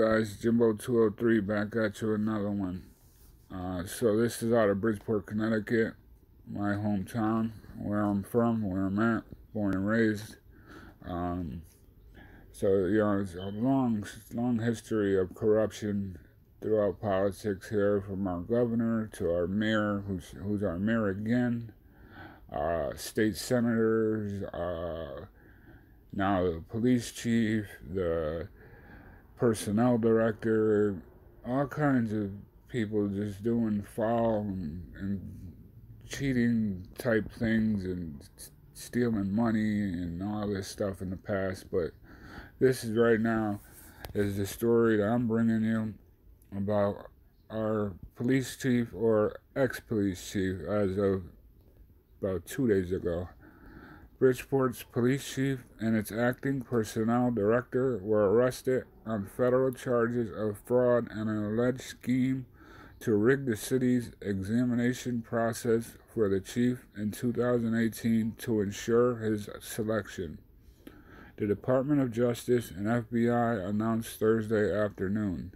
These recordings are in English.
guys? Jimbo 203 back at you another one. So this is out of Bridgeport, Connecticut, my hometown, where I'm from, where I'm at, born and raised. Um, it's a long history of corruption throughout politics here, from our governor to our mayor, who's our mayor again, state senators, now the police chief, the personnel director, all kinds of people just doing foul and cheating type things and stealing money and all this stuff in the past. But this is right now is the story that I'm bringing you about our police chief, or ex-police chief, as of about 2 days ago. Bridgeport's police chief and its acting personnel director were arrested on federal charges of fraud and an alleged scheme to rig the city's examination process for the chief in 2018 to ensure his selection. The Department of Justice and FBI announced Thursday afternoon.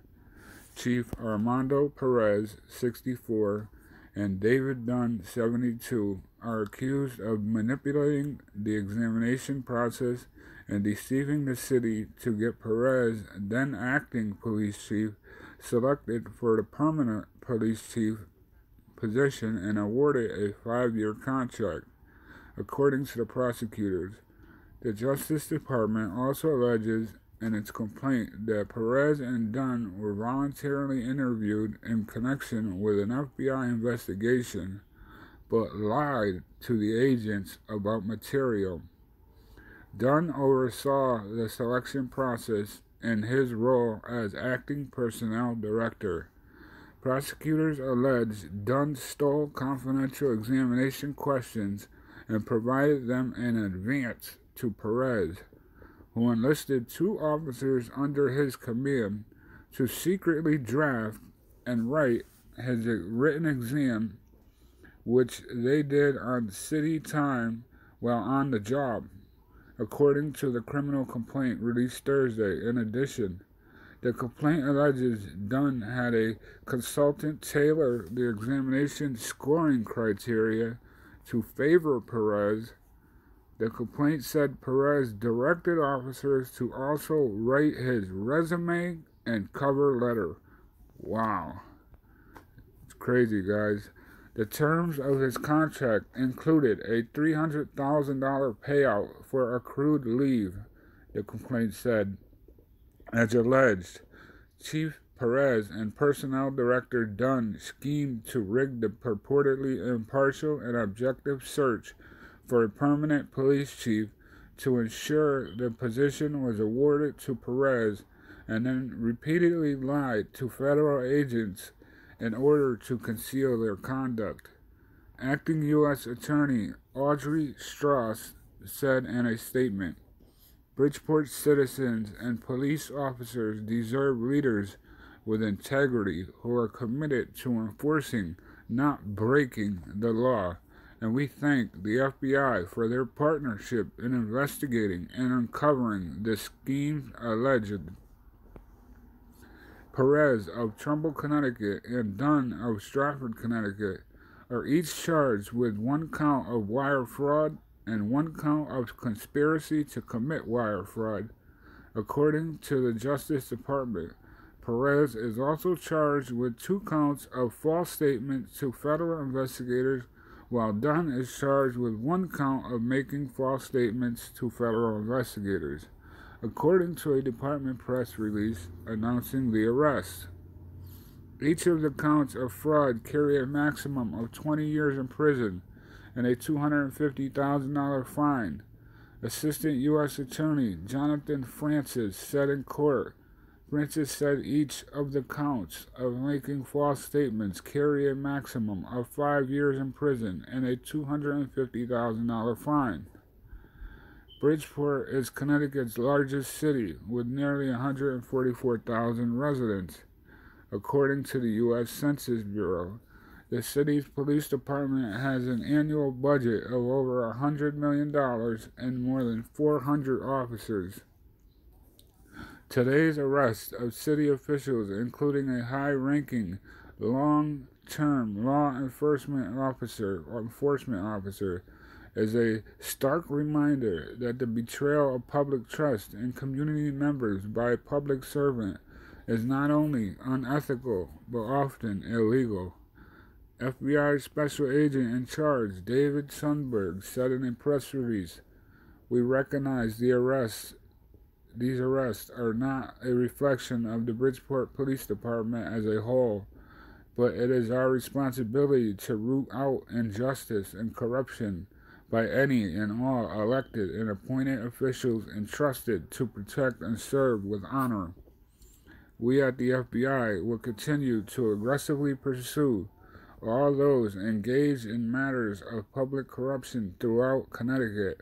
Chief Armando Perez, 64, and David Dunn, 72, are accused of manipulating the examination process and deceiving the city to get Perez, then acting police chief, selected for the permanent police chief position and awarded a 5-year contract, according to the prosecutors. The Justice Department also alleges in its complaint that Perez and Dunn were voluntarily interviewed in connection with an FBI investigation, but lied to the agents about material. Dunn oversaw the selection process in his role as acting personnel director. Prosecutors allege Dunn stole confidential examination questions and provided them in advance to Perez, who enlisted 2 officers under his command to secretly draft and write his written exam, which they did on city time while on the job, according to the criminal complaint released Thursday. In addition, the complaint alleges Dunn had a consultant tailor the examination scoring criteria to favor Perez. The complaint said Perez directed officers to also write his resume and cover letter. Wow. It's crazy, guys. The terms of his contract included a $300,000 payout for accrued leave, the complaint said. As alleged, Chief Perez and Personnel Director Dunn schemed to rig the purportedly impartial and objective search for a permanent police chief to ensure the position was awarded to Perez, and then repeatedly lied to federal agents in order to conceal their conduct. Acting U.S. Attorney Audrey Strauss said in a statement, "Bridgeport citizens and police officers deserve leaders with integrity who are committed to enforcing, not breaking, the law, and we thank the FBI for their partnership in investigating and uncovering the schemes alleged." Perez of Trumbull, Connecticut, and Dunn of Stratford, Connecticut, are each charged with 1 count of wire fraud and 1 count of conspiracy to commit wire fraud. According to the Justice Department, Perez is also charged with 2 counts of false statements to federal investigators, while Dunn is charged with 1 count of making false statements to federal investigators, according to a department press release announcing the arrest. Each of the counts of fraud carry a maximum of 20 years in prison and a $250,000 fine. Assistant U.S. Attorney Jonathan Francis said in court. Francis said each of the counts of making false statements carry a maximum of 5 years in prison and a $250,000 fine. Bridgeport is Connecticut's largest city, with nearly 144,000 residents. According to the U.S. Census Bureau, the city's police department has an annual budget of over $100 million and more than 400 officers. Today's arrest of city officials, including a high-ranking, long-term law enforcement officer, is a stark reminder that the betrayal of public trust and community members by a public servant is not only unethical but often illegal. FBI Special Agent in Charge David Sundberg said in a press release, "We recognize these arrests are not a reflection of the Bridgeport Police Department as a whole, but it is our responsibility to root out injustice and corruption by any and all elected and appointed officials entrusted to protect and serve with honor. We at the FBI will continue to aggressively pursue all those engaged in matters of public corruption throughout Connecticut."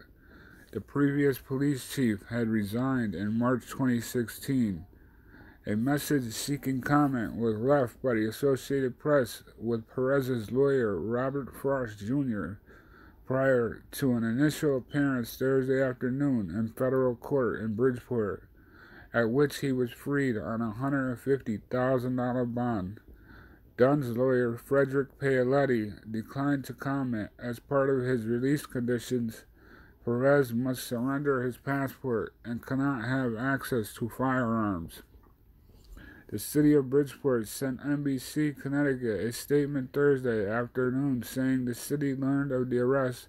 The previous police chief had resigned in March 2016. A message seeking comment was left by the Associated Press with Perez's lawyer, Robert Frost Jr., prior to an initial appearance Thursday afternoon in federal court in Bridgeport, at which he was freed on a $150,000 bond. Dunn's lawyer, Frederick Paoletti, declined to comment. As part of his release conditions, Perez must surrender his passport and cannot have access to firearms. The city of Bridgeport sent NBC Connecticut a statement Thursday afternoon saying the city learned of the arrest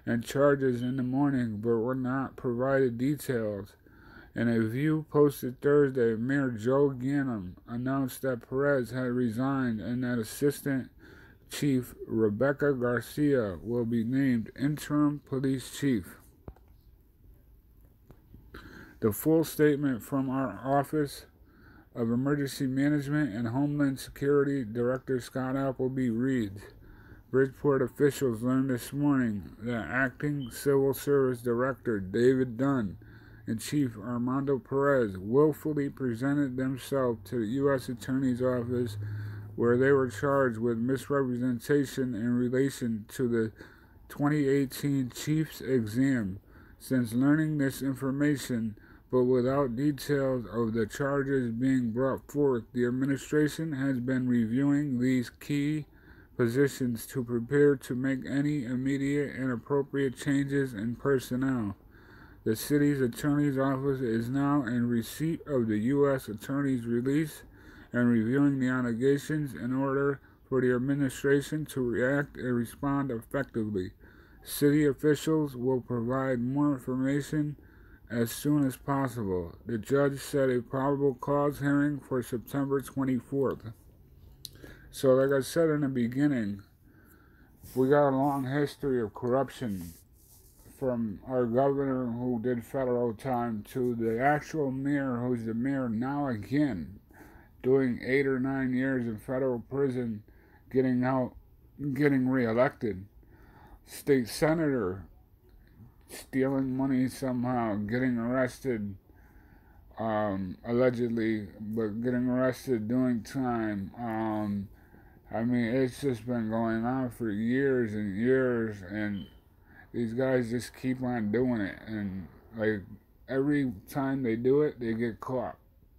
and charges in the morning but were not provided details. In a view posted Thursday, Mayor Joe Ganim announced that Perez had resigned and that Assistant Chief Rebecca Garcia will be named interim police chief. The full statement from our Office of Emergency Management and Homeland Security Director Scott Appleby reads, Bridgeport officials learned this morning that Acting Civil Service Director David Dunn and Chief Armando Perez willfully presented themselves to the U.S. Attorney's Office where they were charged with misrepresentation in relation to the 2018 Chief's exam. Since learning this information, but without details of the charges being brought forth, the administration has been reviewing these key positions to prepare to make any immediate and appropriate changes in personnel. The city's attorney's office is now in receipt of the U.S. Attorney's release and reviewing the allegations in order for the administration to react and respond effectively. City officials will provide more information as soon as possible. The judge set a probable cause hearing for September 24th. So like I said in the beginning, we got a long history of corruption from our governor who did federal time to the actual mayor who's the mayor now again, doing 8 or 9 years in federal prison, getting out, getting reelected. State senator stealing money somehow, getting arrested, allegedly, but getting arrested doing time. I mean, it's just been going on for years and years, and these guys just keep on doing it, and like every time they do it, they get caught.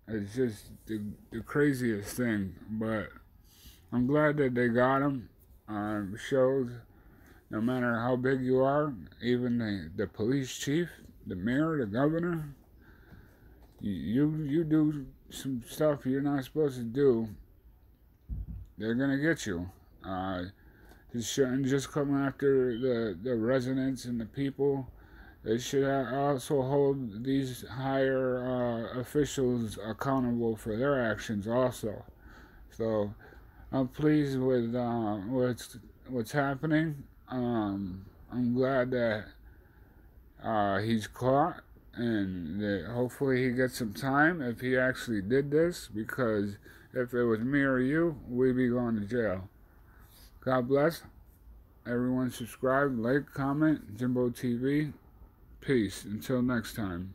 It's just the craziest thing, but I'm glad that they got him. Shows no matter how big you are, even the police chief, the mayor, the governor, you do some stuff you're not supposed to do, they're gonna get you. They shouldn't just come after the residents and the people. They should also hold these higher officials accountable for their actions also. So I'm pleased with what's happening. I'm glad that he's caught and that hopefully he gets some time if he actually did this, because if it was me or you, we'd be going to jail. God bless. Everyone subscribe, like, comment, Jimbo TV. Peace. Until next time.